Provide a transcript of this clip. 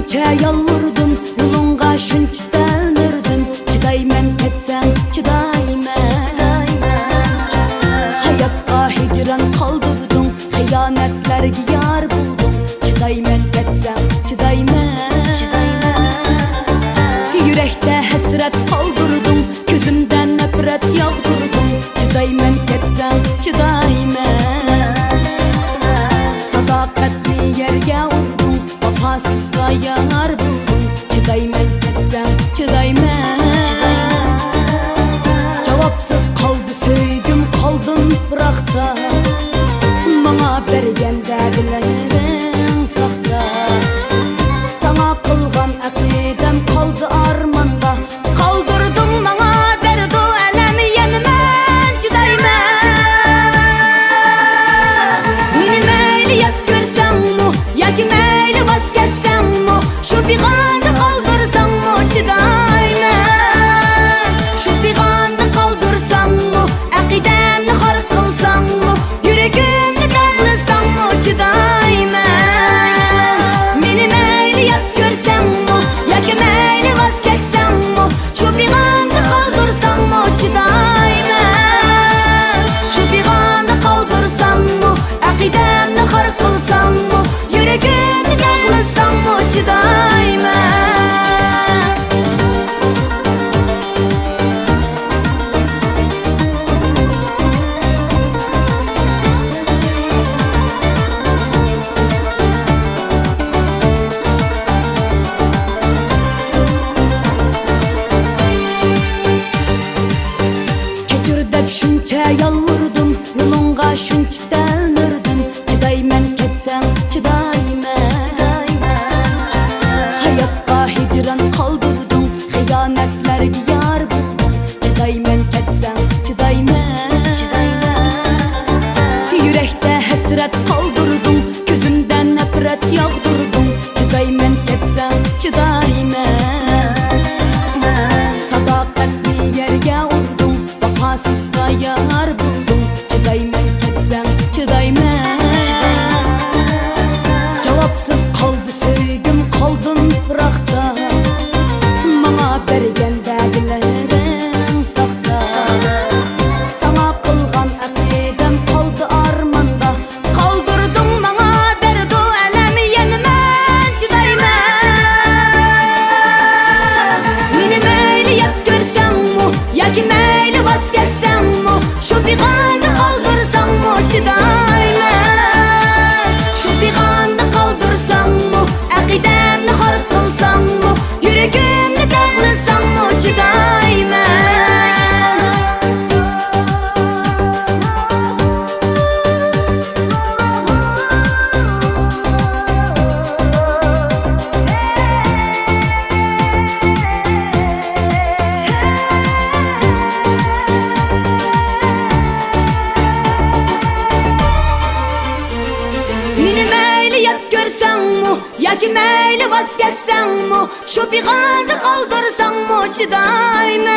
shuncha yolvurdim, yo'lingga shuncha talmirdim. Chidayman ketsam, chidayman. Hayotga hijron qoldirdim, xiyonatlarga yor bo'ldim. Chidayman ketsam, chidayman. Yurakda hasrat qoldirdim, ko'zimdan nafrat yog'dirdim. Chidayman ketsam, chidayman. Sadoqatni yerga urdim, vafosizga yor bo'ldim. Chidayman ketsam, chidayman. Javobsiz qoldi so'ygim, qoldim biroqda. Menga berganda bilaring soxta. Sana qilgan aqidam qoldi armonda. Qoldirdim menga dardu alam yanman, chidayman. Meni mayli yap ko'rsangmi, yoki mayli vos ketsangmi, shu big'onda qoldirsangmi, chidayman. Shu big'onda qoldirsangmi, aqidamni xor qilsangmi, yuragimni dog'lasangmi, chidayman. Meni mayli yap ko'rsangmi, yoki mayli vos ketsangmi, shu big'onda qoldirsangmi, chidayman. Shu big'onda qoldirsangmi, aqidamni xor qilsangmi, yuragimni dog'lasangmi, chidayman. Kechir deb shuncha yolvurdim, yo'lingga shuncha talmirdim. Chidayman ketsam, chidayman. Hayotga hijron qoldirdim, xiyonatlarga yor bo'ldim. Chidayman ketsam, chidayman. Yurakda hasrat qoldirdim, ko'zimdan nafrat yog'dirdim. Chidayman ketsam, chidayman. Sadoqatni yerga urdim, vafosizga yor bo'ldim. Chidayman ketsam, chidayman. Javobsiz qoldi so'ygim, qoldim biroqda. Menga berganda bilaring soxta. Sana qilgan aqidam qoldi armonda. Qoldirdim menga dardu alam yanman, chidayman. Meni mayli yap ko'rsangmi, yoki mayli vos ketsangmi, shu big'onda qoldirsangmi, chidayman. Shu big'onda qoldirsangmi, aqidamni xor qilsangmi, yuragimni dog'lasangmi, chidayman. Meni mayli yap ko'rsangmi, yoki mayli vos ketsangmi, shu big'onda qoldirsangmi, chidayman.